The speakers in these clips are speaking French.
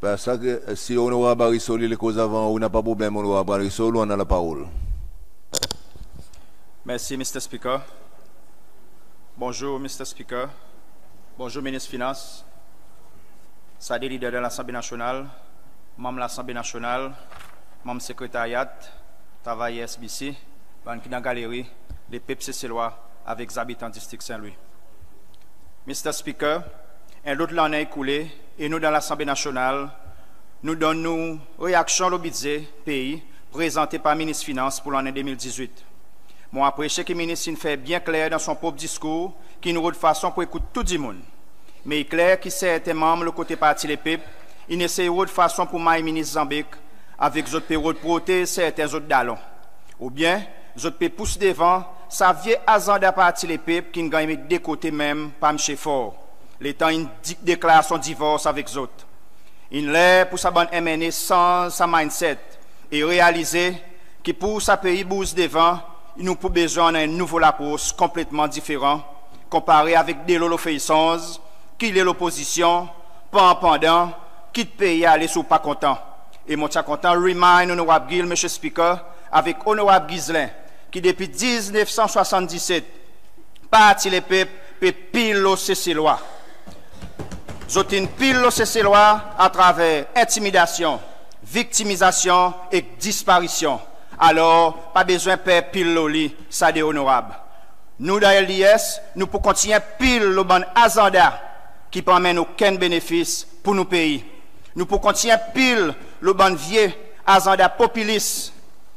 Parce que si on aura Barisol les causes avant, on n'a pas de problème, on aura Barisol, on a la parole. Merci, Mr. Speaker. Bonjour, Mr. Speaker. Bonjour, ministre Finances. Sadi leader de l'Assemblée nationale, membre de l'Assemblée nationale, membre secrétariat, travail SBC, dans la galerie, les PEPC Célois avec les habitants du district Saint-Louis. Mr. Speaker, un autre l'année écoulée et nous dans l'Assemblée nationale, nous donnons réaction au budget pays présenté par le ministre Finances pour l'année 2018. Moi, apprécié que le ministre fait bien clair dans son propre discours qu'il nous de façon pour écouter tout le monde. Mais il est clair que certains membres, le côté parti les PEP, ils essayent de façon pour le ministre Zambik avec les autres périodes de protéger certains autres dallons. Ou bien, les autres PEP poussent devant, ça vient agenda parti les PEP qui ne gagnent des côtés même, pas M. Fort. L'État déclare son divorce avec les autres. Il l'air pour sa bonne MNE sans sa mindset et réaliser que pour sa pays bouge devant, il nous pour besoin d'un nouveau lapos complètement différent, comparé avec des l'oloféissance, qui est l'opposition, pendant, qui te paye aller sous pas content. Et mon tient content, remind honorable Gil, M. Speaker, avec honorable Gislin, qui depuis 1977, parti les peuples, pile au CC-loi. Zotine pile au CC-loi à travers intimidation, victimisation et disparition. Alors, pas besoin de faire pile loli, ça est honorable. Nous, dans l'IS, nous pouvons continuer pile le bon agenda qui ne amène aucun bénéfice pour nos pays. Nous pouvons continuer pile le bon vieux agenda populiste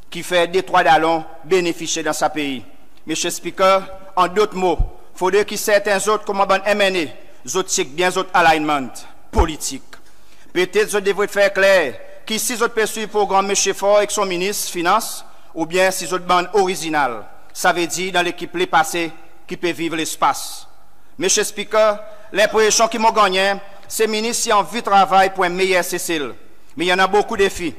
qui fait des trois dallons bénéficier dans sa pays. Monsieur Speaker, en d'autres mots, il faudrait que certains autres, comme bon MNE, autres check bien autres alignment politique. Peut-être que je devrais faire clair que si vous poursuivez le programme M. Fort avec son ministre Finances, ou bien si vous bande original, ça veut dire dans l'équipe les passés qui peut vivre l'espace. M. Speaker, l'impression qui m'a gagné, c'est ministre qui a envie de travailler pour un meilleur Cécile. Mais il y en a beaucoup de défis.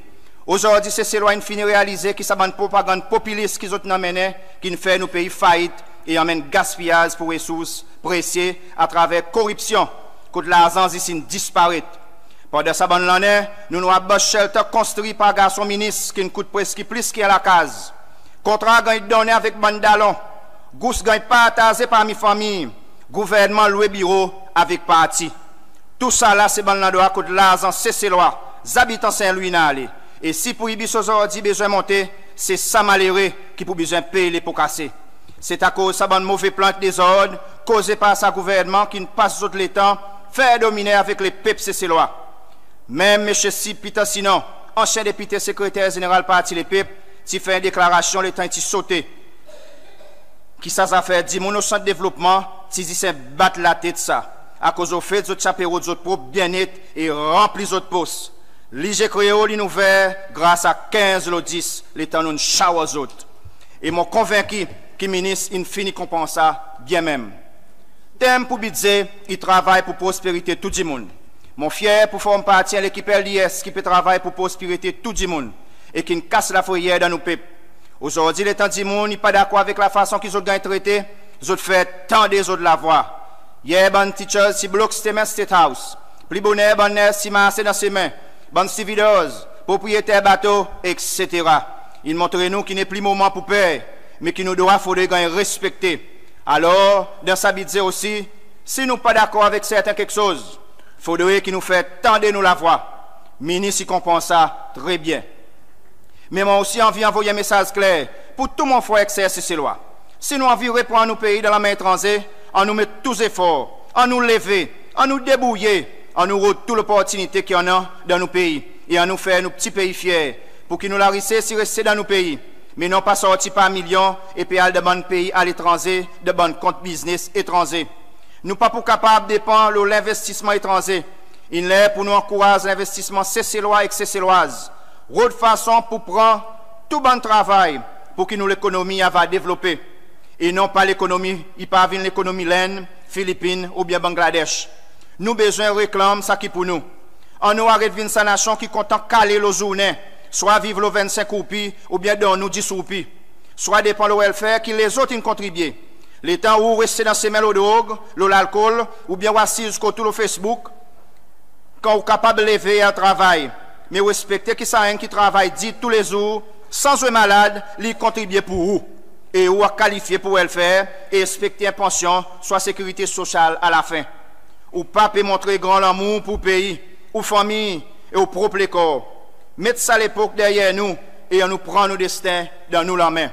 Aujourd'hui, Cécile a fini de réaliser que ça une propagande populiste qui ont mené, qui fait nos pays faillite et amène gaspillage pour ressources précieuses à travers corruption, que l'argent ici disparaît. Pendant sa bonne année, nous avons un shelter construit par garçon ministre qui nous coûte presque plus qu'à la case. Contrat gagne donné avec bandalon. Gous gagne partagé parmi famille. Gouvernement loué bureau avec parti. Tout ça là, c'est bon là à cause de l'argent, c'est loi. Les habitants Saint-Louis n'allent. Et si pour Ibis aujourd'hui besoin de monter, c'est ça malheureux qui pour besoin de payer les pots cassés. C'est à cause de sa bonne mauvais plan de désordre, causé par sa gouvernement qui ne passe tout le temps, faire dominer avec les PEPC lois. Même M. Peter Sinon, ancien député secrétaire général parti les PEP, qui fait une déclaration, le temps est sauté. Qui ça fait 10 mon au centre de développement, si c'est battre la tête ça. À cause au fait, d'autres chapeaux, d'autres propres bien net et remplis d'autres postes. L'IG créole, il nous ouvert grâce à 15 le 10, les temps nous chao aux autres. Et m'ont convaincu que le ministre, il finit compenser bien même. Thème pour budget, il travaille pour prospérité tout le monde. Mon fier pour former partie à l'équipe LDS qui peut travailler pour prospérité tout le monde et qui ne casse la fourrière dans nos peuples. Aujourd'hui, les temps du monde n'est pas d'accord avec la façon qu'ils ont traité, ils ont fait tant des autres la voix. Hier, bon teachers, si bloc State House, plus bonheur, bon nez, si massé dans ses mains, bon civilos, propriétaire bateau, etc. Ils montrent nous qu'il n'est plus moment pour payer, mais qu'il nous doit faudrait respecter. Alors, dans sa budget aussi, si nous pas d'accord avec certains quelque chose, il faudrait qu'il nous fasse tendre nous la voix. Ministre, il comprend ça très bien. Mais moi aussi, envie d'envoyer un message clair pour tout mon frère exercer ces lois. Si nous envie de reprendre nos pays dans la main étrangère, on nous met tous les efforts, on nous lever, on nous débrouiller, on nous rend toute l'opportunité qu'il y en a dans nos pays et on nous fait nos petits pays fiers pour qu'ils nous la richesse si rester dans nos pays. Mais non pas sortir par millions et puis aller de bons pays à l'étranger, de bons comptes business étrangers. Nous pas pour capable de dépendre de l'investissement étranger. Il est pour nous encourager l'investissement cécélois et cécéloise. De façon pour prendre tout bon travail pour que nous l'économie va développer. Et non pas l'économie, il pas venir l'économie laine, Philippines ou bien Bangladesh. Nous besoin réclame ça qui pour nous. On nous arrête de sa nation qui content caler les journées, soit vivre le 25 roupies ou bien dans nous 10 roupies. Soit dépend le welfare qui les autres contribuent. Les temps où rester dans ces mêmes drogues, l'alcool ou bien assis jusqu'au tout le Facebook, quand vous êtes capable de lever un travail, mais respectez qui ça qui travaille dit tous les jours, sans être malade, il contribue pour vous. Et vous êtes qualifié pour le faire et respecter une pension, soit sécurité sociale à la fin. Ou pas peut montrer grand amour pour le pays, ou famille et au propre corps. Mettez ça à l'époque derrière nous et on nous prend nos destins dans nous la main.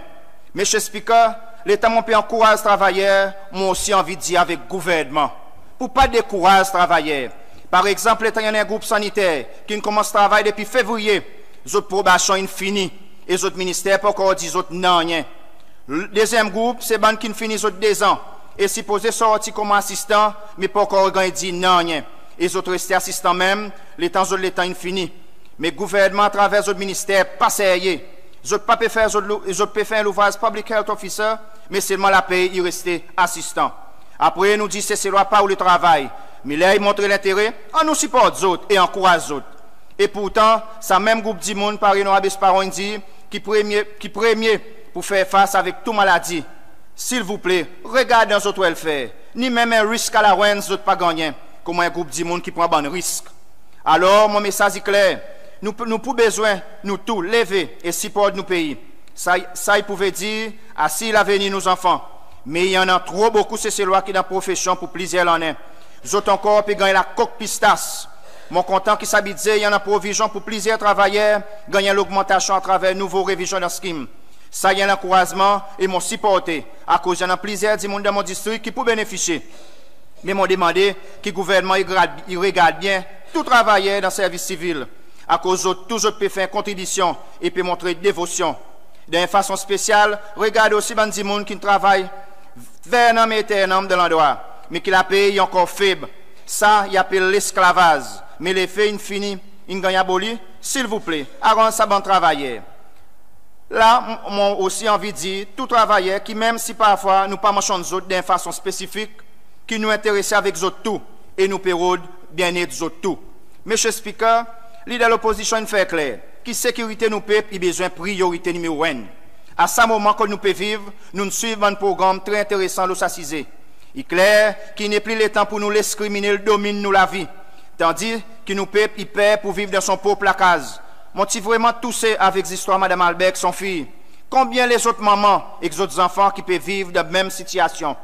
Monsieur Speaker, l'État m'a encouragé les travailleurs, moi aussi envie de dire avec le gouvernement. Pour ne pas décourager les travailleurs. Par exemple, l'État y a un groupe sanitaire qui commence à travailler depuis février. Les autres probations sont finies. Et les autres ministères, pas encore dit non rien. Le deuxième groupe, c'est ban qui finit les autres 2 ans. Et supposé sortir comme assistant, mais pas encore dit non rien. Et les autres restent assistants même, l'État infini. Mais le gouvernement, à travers les autres ministères, pas sérieux. Les autres peuvent faire l'ouvrage public health officer, mais seulement la paye, il reste assistant. Après, nous dit c'est loi pas ou le travail. Mais là, il montre l'intérêt, on nous supporte les autres et encourage les autres. Et pourtant, ça même groupe du monde, par une Abesparon dit, qui premier pour faire face avec toute maladie. S'il vous plaît, regardez les autres welfare. Ni même un risque à la reine, les autres pas gagné. Comme un groupe du monde qui prend un bon risque. Alors, mon message est clair. Nous avons besoin, nous tous, lever et supporter nos pays. Ça, il pouvait dire, assis l'avenir nos enfants. Mais il y en a trop beaucoup, c'est ces lois qui dans la profession pour plusieurs l'année. Les autres encore, puis gagner la coque pistas. Mon content qui s'habite, il y en a provision pour plusieurs travailleurs, gagner l'augmentation à travers nouveaux révisions de scheme. Ça y a l'encouragement et mon supporté. À cause, il y en a plusieurs du monde dans mon district qui peuvent bénéficier. Mais m'ont demandé que le gouvernement il regarde bien tout travailleur dans le service civil. À cause de tout, je peux faire contribution et peut montrer dévotion. D'une façon spéciale, regardez aussi les gens qui travaillent vers un éternel de l'endroit, mais qui la paye encore faible. Ça, il appelle l'esclavage. Mais les faits infinis, ils gagnent aboli. S'il vous plaît, arrangez ça bon travailleur. Là, moi aussi envie de dire, tout travailleur qui, même si parfois nous pas mangeons nous autres d'une façon spécifique, qui nous intéresse avec les autres tout, et nous période bien-être des autres tout. Monsieur Speaker, l'idée de l'opposition fait clair, qui sécurité nous peuple, il a besoin de priorité numéro 1. À ce moment que nous pouvons vivre, nous suivons un programme très intéressant de s'assiser. Il est clair qu'il n'est plus le temps pour nous laisser criminels dominer nous la vie, tandis que nous peuple, il perd pour vivre dans son propre placage. M'ont-ils vraiment touché avec l'histoire de Mme Albec, son fille? Combien les autres mamans et les autres enfants qui peuvent vivre dans la même situation?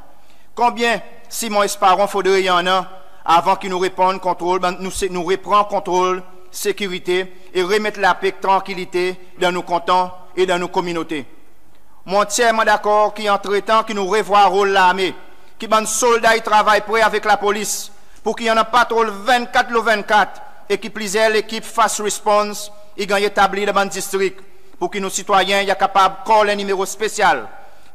Combien, si mon espoir faudrait y en a, avant qu'ils nous répondent contrôle, nous reprend contrôle, sécurité et remettre la paix et tranquillité dans nos cantons et dans nos communautés? Mon entièrement d'accord qu'entre-temps, qui nous revoit rôle l'armée, qui ban soldats travaillent prêts avec la police, pour qu'il y en a pas trop le 24 et qui plusieurs l'équipe fast response et gagne établi dans le district pour que nos citoyens soient capables de coller un numéro spécial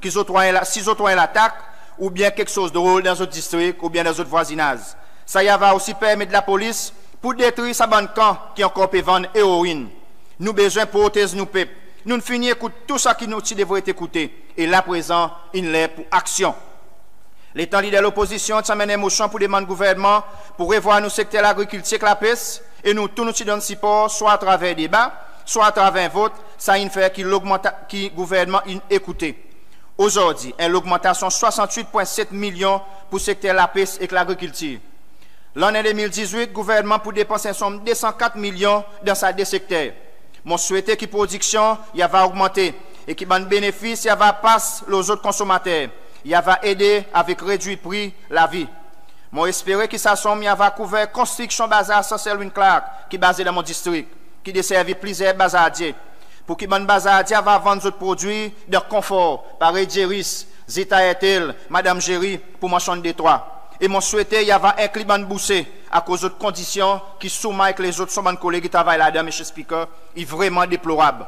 si les autres l'attaque ou bien quelque chose de drôle dans notre district ou bien dans notre voisinage. Ça y va aussi permettre la police pour détruire sa bande camp qui encore peut vendre héroïne. Nous besoin de protéger nos peuples. Nous ne finissons écouter tout ça qui nous devrait écouter. Et là présent, il est pour action. L'État leader de l'opposition s'amène un motion pour demander au gouvernement pour revoir nos secteurs l'agriculture et la pêche et nous tous nous donnons support soit à travers débat, soit à travers un vote, ça il fait que le gouvernement écouté. Aujourd'hui, une augmentation de 68,7 millions pour le secteur de la pêche et de l'agriculture. L'année 2018, le gouvernement pour dépenser une somme de 204 millions dans ces deux secteurs. Mon souhaité que la production va augmenter et que les bénéfices va passer aux autres consommateurs. Il va aider avec réduit prix la vie. Moi espérer que ça somme va couvrir construction bazar sans Selwyn Clark qui est basé dans mon district, qui desservit plusieurs bazardiers. Pour que mon bazardier va vendre d'autres produits de confort, par Jeris, Zeta Etel, Madame Géry, pour marchand de Détroit. Et mon souhaité, il y a un climat boussé à cause d'autres conditions qui soumettent avec les autres collègues qui travaillent là-dedans, M. Speaker, est vraiment déplorable.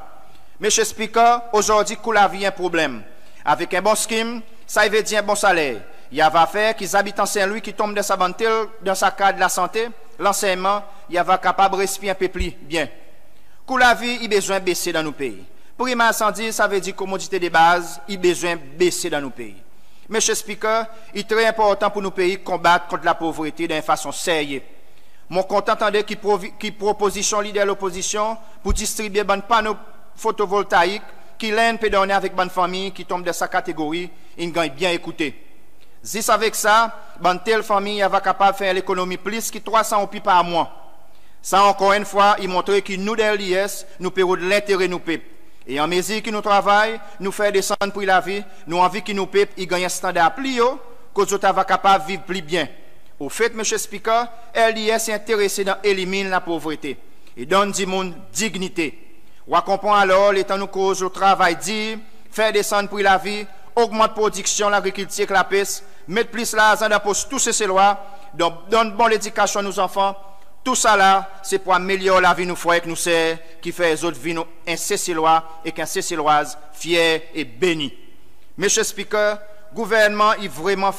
M. Speaker, aujourd'hui, la vie a un problème. Avec un bon scheme, ça veut dire un bon salaire. Il y a faire qu'ils habitent en Saint-Louis qui tombent dans sa bantel, dans sa cadre de la santé, l'enseignement, il y a capable de respirer un peu plus bien. Pour la vie, il a besoin de baisser dans nos pays. Pour les marchandises, ça veut dire commodité de base, il a besoin de baisser dans nos pays. Monsieur Speaker, il est très important pour nos pays combattre contre la pauvreté d'une façon sérieuse. Mon content entendait qui proposition leader de l'opposition pour distribuer des panneaux photovoltaïques qui l'aide peut donner avec bonne famille qui tombe dans sa catégorie, il gagne bien écouté. Zis avec ça, bonne telle famille va capable de faire l'économie plus que 300 roupies par mois. Ça, encore une fois, il montre que nous, de l'IS, nous payons de l'intérêt nous peuple. Et en mesure que nous travaillons, nous faisons descendre pour la vie, nous envie que nous peuple, ils gagnent un standard plus haut, que nous soyons capables de vivre plus bien. Au fait, M. Speaker, l'IS est intéressé dans éliminer la pauvreté et donne du monde dignité. On comprend alors, l'état nous cause au travail dit, faire descendre pour la vie, augmente la production, l'agriculture, la pêche, mettre plus l'argent dans pour tous ces lois, donne bonne éducation à nos enfants. Tout ça là, c'est pour améliorer la vie nous frères que nous c'est, qui fait les autres vie nous un Cécilois et qu'un Céciloise fier et béni. Monsieur Speaker, gouvernement il vraiment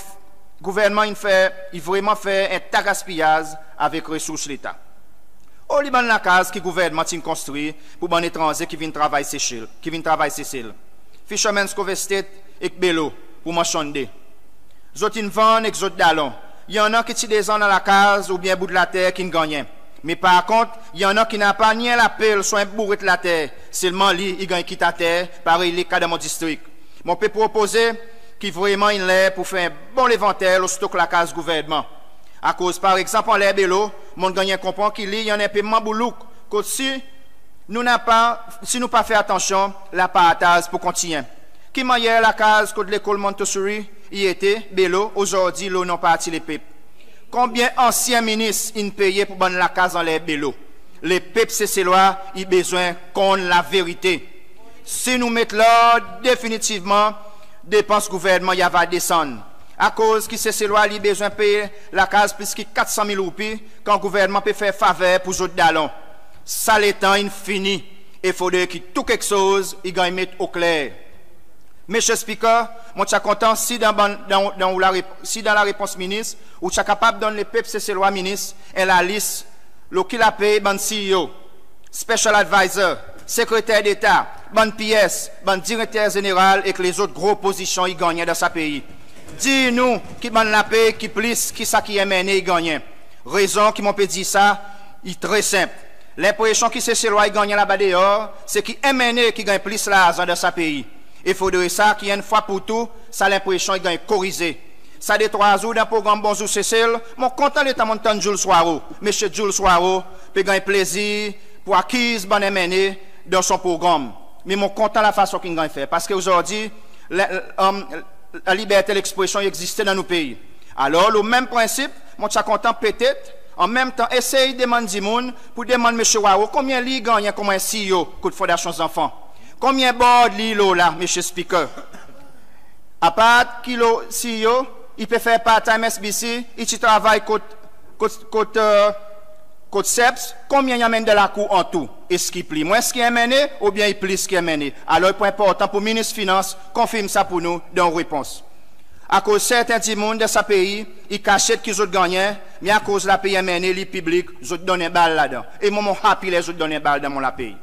fait un tas gaspillage avec ressources de l'État. Au Liban la case qui gouvernement a construit pour les étrangers qui viennent travailler Seychelles, qui viennent travailler Seychelles. Fisherman's Cove Estate et Bello pour marchander. Zotine vendent et zot d'allons. Il y en a qui tirent des ans dans la case ou bien bout de la terre qui ne gagnent. Mais par contre, il y en a qui n'ont pas ni la pelle, soit un bourré de la terre. Seulement lui, il gagne qui ta terre, pareil les cas dans mon district. Mon peut proposer qui vraiment il est pour faire un bon inventaire au stock la case gouvernement. À cause, par exemple, en l'air Bello, mon gagnant comprend qu'il y en a un paiement boulouk. Si nous n'avons pas, si nous pas fait attention, la partage pour continuer. Qui m'a hier la case de l'école Montessori, il était Bello, aujourd'hui, l'eau n'a pas attiré les peuples. Combien anciens ministres ils payaient pour bonne la case dans les Bello? Les peuples, c'est lois, ils ont besoin qu'on la vérité. Si nous mettons là, définitivement, dépenses gouvernement, il va descendre. À cause que ces lois, ils ont besoin de payer la case plus que 400 000 roupies, quand le gouvernement peut faire faveur pour les autres dallons. Ça, le temps, il finit. Il faudrait que tout quelque chose, il gagne mettre au clair. Monsieur Speaker, moi je suis content si dans la réponse ministre, ou tu es capable de donner les peuples, c'est loi ministre, et la liste, le qui la paye, ban CEO, Special Advisor, secrétaire d'État, ban PS, ban directeur général, et que les autres gros positions y gagnent dans ce pays. Dis-nous qui ban la paye, qui plus, qui ça qui est mené, y gagne. Raison qui m'ont dit ça, est très simple. L'impression qui c'est loi y gagne là-bas dehors, c'est qui est mené, qui gagne plus l'argent dans ce pays. Il faudrait ça qu'il y ait une fois pour tout, ça l'impression qu'il gagne corrigé. Ça des 3 jours dans le programme Bonjour Cécile, mon content l'état montant Jules Soiro. Monsieur Jules Soiro peut gagner plaisir pour acquise bonne mené dans son programme. Mais mon content la façon qu'il gagne faire. Parce qu'aujourd'hui, la liberté d'expression existait dans nos pays. Alors, le même principe, mon suis content peut-être, en même temps, essayer de demander pour demander M. Waro combien il gagne comme un CEO de Fondation des enfants. Combien de l'îlot là, M. Speaker? À part kilo CEO, il peut faire part-time SBC, il travaille côté SEPS, combien il amène de la cour en tout? Est-ce qu'il plie moins ce qui est mené ou bien il plie ce qui est mené? Alors, le point important pour le ministre des Finances, confirme ça pour nous dans une réponse. À cause de certains gens de ce pays, ils cachent qu'ils ont gagné, mais à cause de la pays mené, les publics, ils ont donné une balle là-dedans. Et moi, je suis happy les autres donné une balle dans mon pays.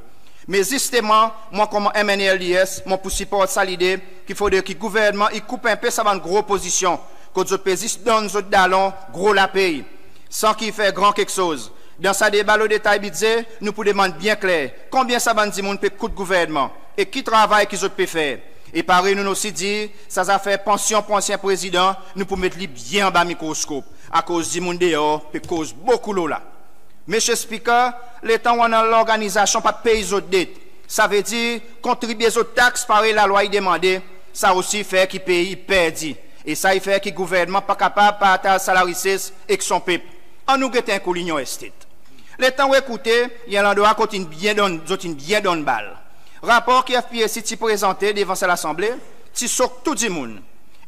Mais justement, moi, comme MNLIS, mon pour supporter ça l'idée qu'il faudrait que le gouvernement il coupe un peu sa grosse position, que les autres pays donnent les autres dallons, gros la pays, sans qu'il fasse grand quelque chose. Dans sa débat, le détail budget, nous pouvons demander bien clair combien ça va dire peut coûter gouvernement et qui travaille qu'ils autres peuvent faire. Et pareil, nous aussi dit, ça a fait pension pour ancien président, nous pouvons mettre lui bien en bas microscope, à cause du monde dehors, peut cause beaucoup l'eau là. Monsieur Speaker, l'État où on a l'organisation pas payer les autres dettes. Ça veut dire contribuer aux taxes par la loi demandée. Ça aussi fait qu'il paye perdu. Et ça il fait que le gouvernement pas capable de partager salariés et que son peuple. On nous guette un coup l'Union Estate. L'État où écoutez, il y a l'endroit qui bien donne balle. Rapport qui FPSC présenté devant l'Assemblée, si saute tout le monde.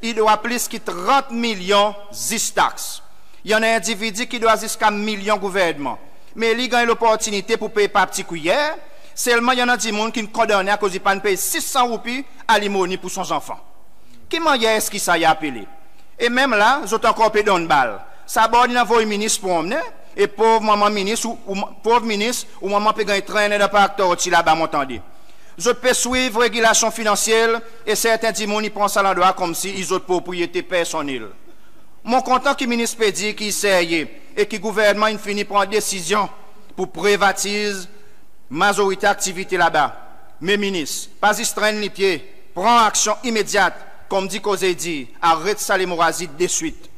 Il doit plus que 30 millions de taxes. Il y en a un individu qui doit jusqu'à 1 million gouvernement. Mais il gagne l'opportunité pour payer par petit cuillère. Seulement, il y en a des gens qui sont condamnés à cause de ne payer 600 roupies à l'imonie pour son enfant. Qui est-ce qui ça y a appelé? Et même là, j'ai encore payé une balle. Ça aborde dans vos ministres pour emmener. Et pauvre maman ministre ou maman peut gagner traîner de partout là-bas, m'entendez. Je peux suivre la régulation financière et certains gens ils prennent ça l'endroit comme si ils ont propriété personnelle. Mon content que le ministre peut dire qu'il essaye et que le gouvernement il finit prendre décision pour privatiser majorité activité là-bas. Mais ministre, pas y traîne les pieds, prend action immédiate, comme dit Cosé dit, arrête ça l'hémorragie de suite.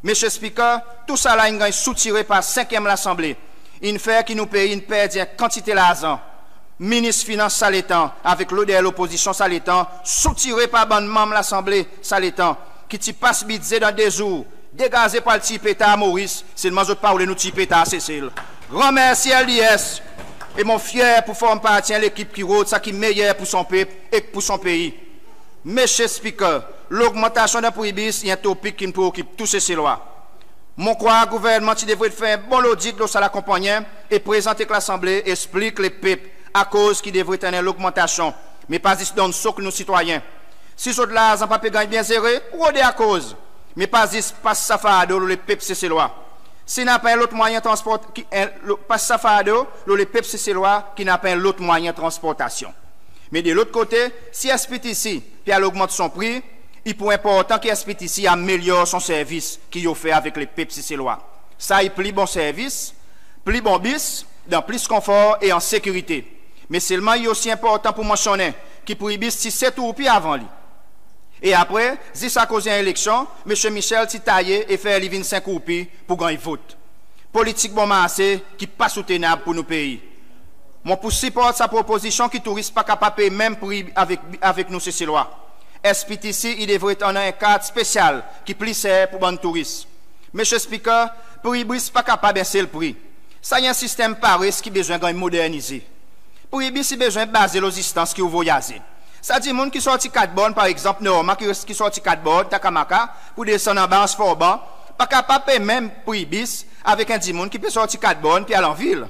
Monsieur Speaker, tout ça là il est soutiré par 5e l'Assemblée. Il fait qui nous paye une perte de quantité d'argent. Ministre Finance Salétan, avec l'odeur de l'opposition Salétan, soutiré par ban membre l'Assemblée Salétan, qui t'y passe budget dans des jours, dégazé par le petit pétard Maurice, c'est le mazot parler nous petit pétard Cécile. Grand merci LDS, et mon fier pour former partie à l'équipe qui roule, ça qui est meilleur pour son peuple et pour son pays. Monsieur Speaker, l'augmentation de prohibis est un topic qui me préoccupe tous ces lois. Mon croix gouvernement qui devrait faire un bon audit de la compagnie et présenter que l'Assemblée explique les peuples à cause qui devrait tenir l'augmentation, mais pas ici dans ce que nos citoyens. Si ce là, n'ont pas gagné bien zéré, ou à cause, mais pas ici, pas safado, les peuples c'est loi. Si n'a pas l'autre moyen de transport, pas safado, les peuples c'est loi qui n'a pas l'autre moyen de transportation. Mais de l'autre côté, si SPTC puis elle augmente son prix, il est important que SPTC améliore son service qu'il a fait avec les peuples c'est loi. Ça, il plus bon service, plus bon bis, dans plus confort et en sécurité. Mais seulement il est aussi important pour mentionner qu'il prohibit 7 roupies avant lui. Et après, si ça cause une élection, M. Michel Titaillé et fait 25 roupies pour gagner vote. Politique bon massé qui pas soutenable pour nos pays. Mon pour supporte sa proposition qui touriste pas capable de payer même prix avec nous ces lois. SPTC, il devrait être en un cadre spécial qui plissait pour les touristes. M. Speaker, pour Ibris pas capable de baisser le prix. Ça y a un système Paris qui a besoin de moderniser. Pour Ibris, il a besoin de baser l'existence qui voyage. Ça dit, les gens qui sortent 4 bornes, par exemple, Norma, qui sortent 4 bornes, Takamaka, pour descendre en bas, en Sforban, pas capable de payer même pour Ibis avec un dimon qui peut sortir 4 bornes puis aller en ville.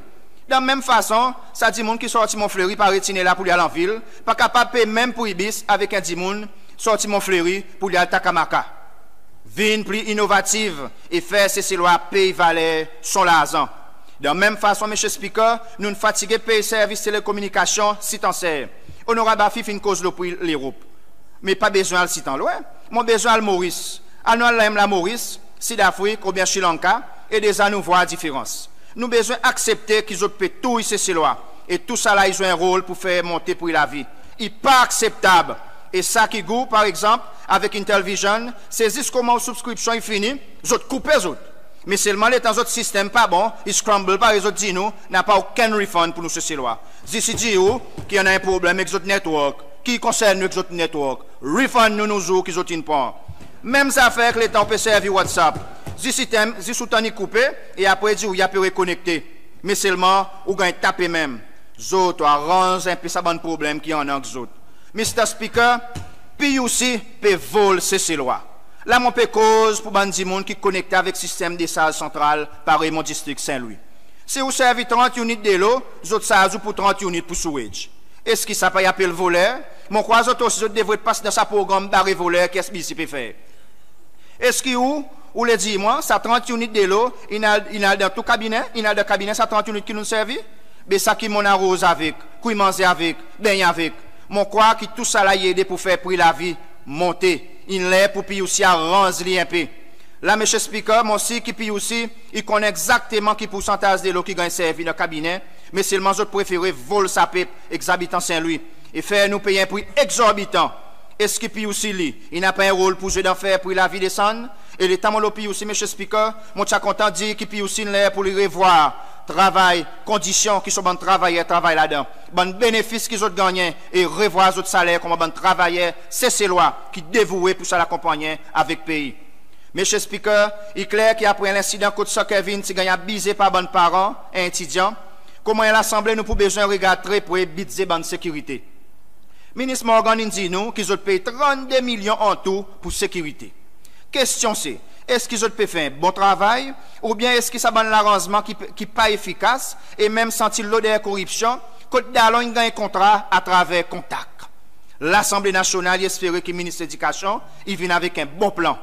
De la même façon, ça dit, les gens qui sortent Montfleury par retirer là pour aller en ville, pas capable de payer même pour Ibis avec un dimon sorti Montfleury pour aller à Takamaka. Vine plus innovative et faire ces lois payer valeur son l'argent. De la même façon, M. Speaker, nous ne fatiguons pas les services télécommunications si t'en sert. Honorable Bafif une cause pour l'Europe. Mais pas besoin de si tant loin. Mon besoin de Maurice. À nous, la Maurice, Sud-Afrique ou bien Sri Lanka, et déjà nous voir la différence. Nous avons besoin d'accepter qu'ils ont tout ici ces lois. Et tout ça là, ils ont un rôle pour faire monter pour la vie. Il n'est pas acceptable. Et ça qui goûte, par exemple, avec Intelvision, c'est juste comment la subscription est finie, ils ont coupé les autres. Mais seulement les temps autres systèmes pas bon, ils scramblent par les autres dino, n'a pas aucun refund pour nous ces lois. D'ici Dio, qui en a un problème avec les autres networks, qui concerne les autres networks, refund nous qui ont une part. Même ça fait que les temps peut servir WhatsApp. D'ici temps est coupé, et après il y a pu reconnecter. Mais seulement, ou gagne taper même. Zot, arrange un peu ça bon problème qui en a que autres. Mr. Speaker, puis aussi peut voler ces lois. Là, mon peu cause pour bandi monde qui connecté avec le système des salles centrales par mon district Saint-Louis. Si vous servez 30 unités de l'eau, vous autres ça pour 30 unités pour sewage. Est-ce que ça peut y appeler le voleur? Mon crois que vous devez passer dans sa programme d'arrêt voleur qu'est-ce que peut faire? Est-ce que ou le dis-moi, ça 30 unités de l'eau, il a dans tout cabinet, il a dans cabinet ça 30 unités qui nous servent? Mais ça qui mon arrose avec, qui mange avec, baigne avec. Mon crois que tout ça là y aide pour faire prix la vie monter. Il l'est pour puis aussi arranger un peu. Là, M. Speaker, mon aussi qui puis aussi, il connaît exactement qui pourcentage de l'eau qui gagne servi dans le cabinet, mais seulement je préfère voler sa pipe, ex-habitant Saint-Louis, et faire nous payer un prix exorbitant. Est-ce qu'il puis aussi lui, il n'a pas un rôle pour jouer d'enfer pour la vie descendre? Et l'État mon puis aussi, M. Speaker, mon tcha content dit qu'il puis aussi l'est pour lui revoir travail, conditions qui sont bon travailleurs, travail là-dedans, bon bénéfices qu'ils ont gagnés et revoir les autres salaires comme bon travailleurs, c'est ces lois qui dévouées pour ça l'accompagner avec pays. Monsieur Speaker, il est clair qu'après l'incident contre ça Kevin, si gagne abusé par bon parents et étudiants, comment l'Assemblée nous pour besoin regarder pour budget bonne sécurité. Ministre Morgan dit nous qu'ils ont payé 32 millions en tout pour sécurité. Question c'est, est-ce qu'ils ont fait un bon travail ou bien est-ce que ça ban l'arrangement qui n'est pas efficace et même sentir l'odeur de corruption Côte d'Alon gagne un contrat à travers contact. L'Assemblée nationale espère que le ministre de l'Éducation vienne avec un bon plan.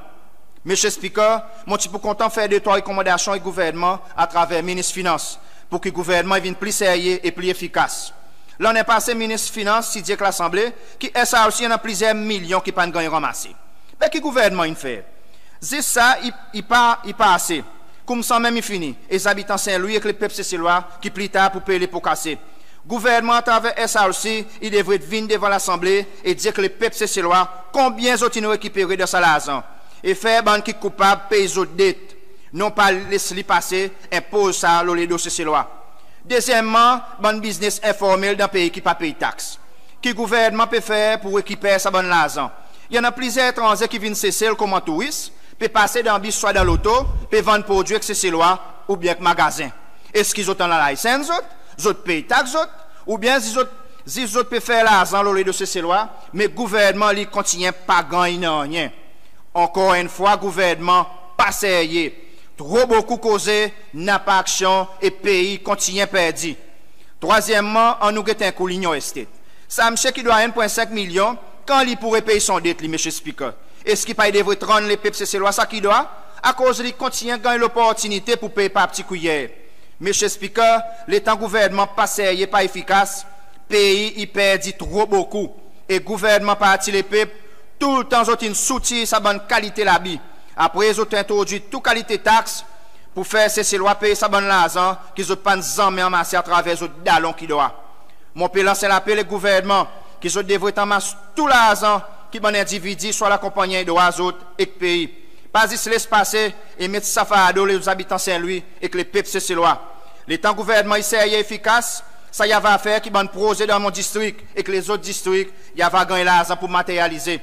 Monsieur Speaker, mon petit peu content faire 2-3 recommandations au gouvernement à travers le ministre des Finances pour que le gouvernement vienne plus sérieux et plus efficace. L'année passée, le ministre des Finances dit que l'Assemblée, qui est ça aussi, il y a plusieurs millions qui ne peuvent pas ramasser. Mais que le gouvernement il fait? C'est ça, il pas assez. Comme ça même il finit. Et les habitants Saint-Louis et les peuples cécilois qui plus tard pour payer les pots cassés. Le gouvernement à travers SAOC, il devrait venir devant l'Assemblée et dire que les peuples cécilois, combien ils ont récupéré de ça l'argent. Et faire ban qui coupable payer les autres dettes. Non pas laisser passer, impose ça les dossiers cécilois. Deuxièmement, bon business informel dans le pays qui ne paye pas taxes. Qui le gouvernement peut faire pour récupérer sa bonne l'argent? Il y en a plusieurs étrangers qui viennent cesser comme un touriste, peut passer dans le bus, soit dans l'auto, peut vendre produits avec ces lois ou bien avec magasin. Est-ce qu'ils ont la licence, ils ont payé taxes, ou bien ils ont peuvent faire l'argent au lieu de ces lois, mais le gouvernement ne continue pas à gagner rien. Encore une fois, le gouvernement pas sérieux. Trop beaucoup causé, n'a pas action et le pays continue perdu. Troisièmement, on nous a un coup l'Union Estate. Ça, monsieur qui doit 1,5 million, quand il pourrait payer son dette, monsieur Speaker? Est-ce qu'il ne devrait rendre les PPCC lois, ça qui doit? À cause de continue à gagner l'opportunité pour payer par petit couillère. Monsieur Speaker, l'État gouvernement pas sérieux, pas efficace, pays il perd trop beaucoup. Et gouvernement parti les peuples, tout le temps ils ont soutien sa bonne qualité la vie. Après ils ont introduit toute qualité taxe pour faire ces lois payer sa bonne l'argent qu'ils ont pas jamais amassé à travers les dallons qui doivent. Mon pays lance l'appel au gouvernement qu'ils ont devrait amasser tout l'argent qui bon individu soit la compagnie de autres et le pays. Pas se laisse passer et mettre ça fardeau les habitants Saint-Louis et que les peuples se lois. L'État gouvernement est sérieux efficace, ça y a va faire qui bon projet dans mon district et que les autres districts y a va gagner l'argent pour matérialiser.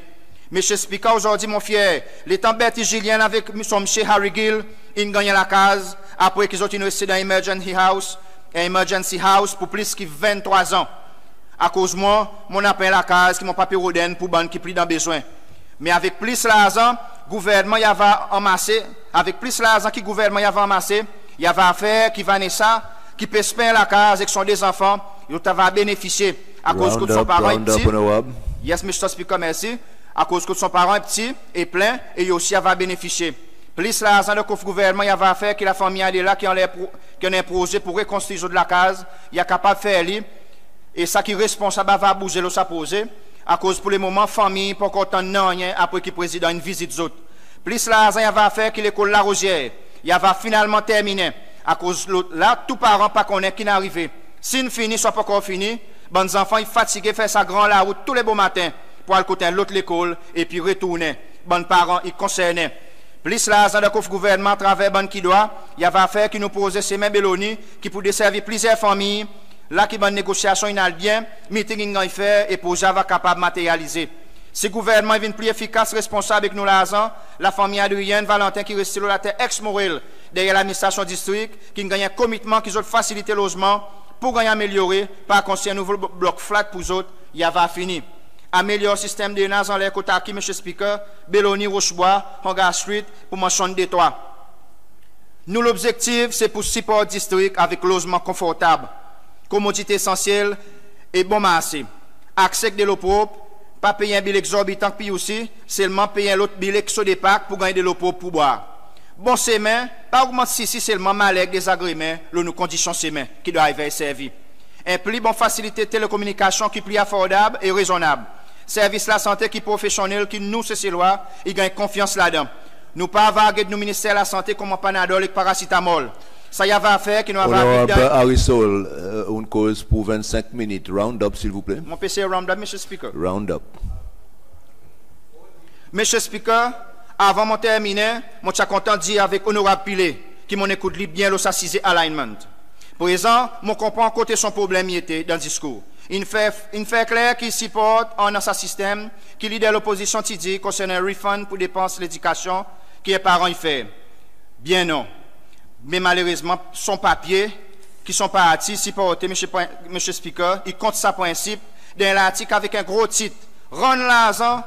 Monsieur Speaker, aujourd'hui mon fier, l'État Bertie Julien avec son monsieur Harry Gill, il gagne la case après qu'ils ont resté dans Emergency House pour plus que 23 ans. À cause de moi, mon appel la case qui mon papier Roden pour ban qui pris dans besoin. Mais avec plus l'argent, gouvernement y va amasser, avec plus l'argent que gouvernement y va amasser, y va faire qui va naître ça, qui peut se payer la case avec son des enfants, il va bénéficier à cause que son parent est petit. Yes, Mr. Speaker, merci. À cause que son parent est petit et plein, et il aussi va bénéficier. Plus l'argent de le gouvernement y va faire que la famille est là qui a un projet pour reconstruire de la case, il est capable de faire lui. Et ça qui est responsable va bouger le poser. À cause pour le moment, famille, pas content de rien après qu'il président une visite d'autres. Plus l'argent va faire que l'école La Rosière, il va finalement terminer. À cause là, tout parent pas connaît qui n'est arrivé. S'il finit, soit pas encore fini, bons enfants, ils fatigués, faire sa grande la route tous les beaux matins pour aller côté l'autre l'école et puis retourner. Bons parents, ils concernés. Plus l'argent de le gouvernement à travers bon qui doit, il va faire qui nous pose ces mêmes Belloni qui pour desservir plusieurs familles. Là qui bonne négociation il bien, meeting il faire et projet va capable matérialiser. Si le gouvernement est plus efficace, responsable avec nous l'argent, la famille Adrienne Valentin qui reste sur la terre ex-Morel derrière l'administration district, qui gagne un commitment qui ont facilité le logement pour gagner améliorer, par contre un nouveau bloc flat pour les autres, il va fini. Améliorer le système de NAS en l'air Kotaki, M. Speaker, Belloni, Rochebois, Hangar Street, pour mention des toits. Nous l'objectif c'est pour support district avec logement confortable. Commodité essentielle et bon marché. Accès de l'eau propre, pas payer un bill exorbitant puis aussi, seulement payer l'autre bill sur des packs pour gagner de l'eau propre pour boire. Bon semen, pas augmenter ici seulement malègue des agréments, nos conditions semen qui doivent être servies. Un plus bon facilité de télécommunication qui est plus affordable et raisonnable. Service la santé qui est professionnel, qui nous c'est loi, il gagne confiance là-dedans. Nous pas vaguer de nos ministères de la santé comme un Panadol et paracétamol. Ça y a va faire qui nous va Arisol, une cause pour 25 minutes. Round up, s'il vous plaît. Mon PC round up, Monsieur Speaker. Round up. Monsieur Speaker, avant de terminer, je suis content de dire avec Honorable Pilé, qui m'en écoute bien le s'assiser alignment. Pour exemple, je comprends côté son problème y était dans le discours. Il fait clair qu'il supporte un système qui leader l'opposition dit concernant un refund pour dépenses d'éducation qui est parent y fait. Bien non. Mais malheureusement, son papier, qui sont partis, supportés, M. Speaker, il compte sa principe dans l'article avec un gros titre. Rendre l'argent,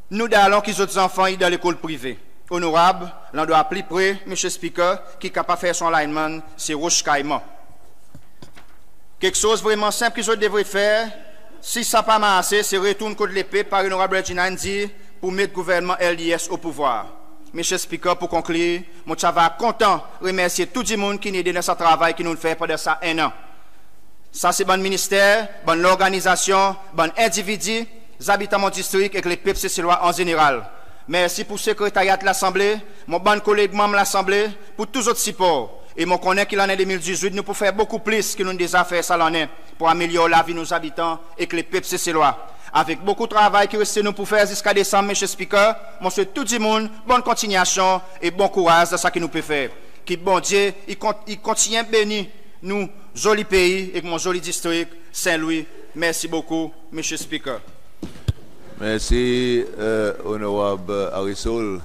nous allons qu'ils autres enfants dans l'école privée. Honorable, l'on doit appeler près, M. Speaker, qui est capable de faire son alignment, c'est Roche Caïman. Quelque chose vraiment simple qu'ils devraient faire, si ça n'a pas marché, c'est retourner contre l'épée par l'honorable Regina Ndi pour mettre le gouvernement LDS au pouvoir. Monsieur Speaker, pour conclure, je suis content de remercier tout le monde qui nous aide dans ce travail qui nous fait pendant ça 1 an. Ça, c'est bon ministère, bonne organisation, bon individu, les habitants de mon district et les peuples cécilois en général. Merci pour le secrétariat de l'Assemblée, mon bon collègue membre de l'Assemblée, pour tous les autres supports. Et je connais que l'année 2018, nous pouvons faire beaucoup plus que nous déjà fait ça l'année pour améliorer la vie de nos habitants et que les peuples cécilois. Avec beaucoup de travail qui reste nous pour faire jusqu'à décembre, M. Speaker, je souhaite tout le monde bonne continuation et bon courage dans ce que nous pouvons faire. Que bon Dieu, il continue à bénir nous, joli pays et mon joli district, Saint-Louis. Merci beaucoup, M. Speaker. Merci, honorable Arisol.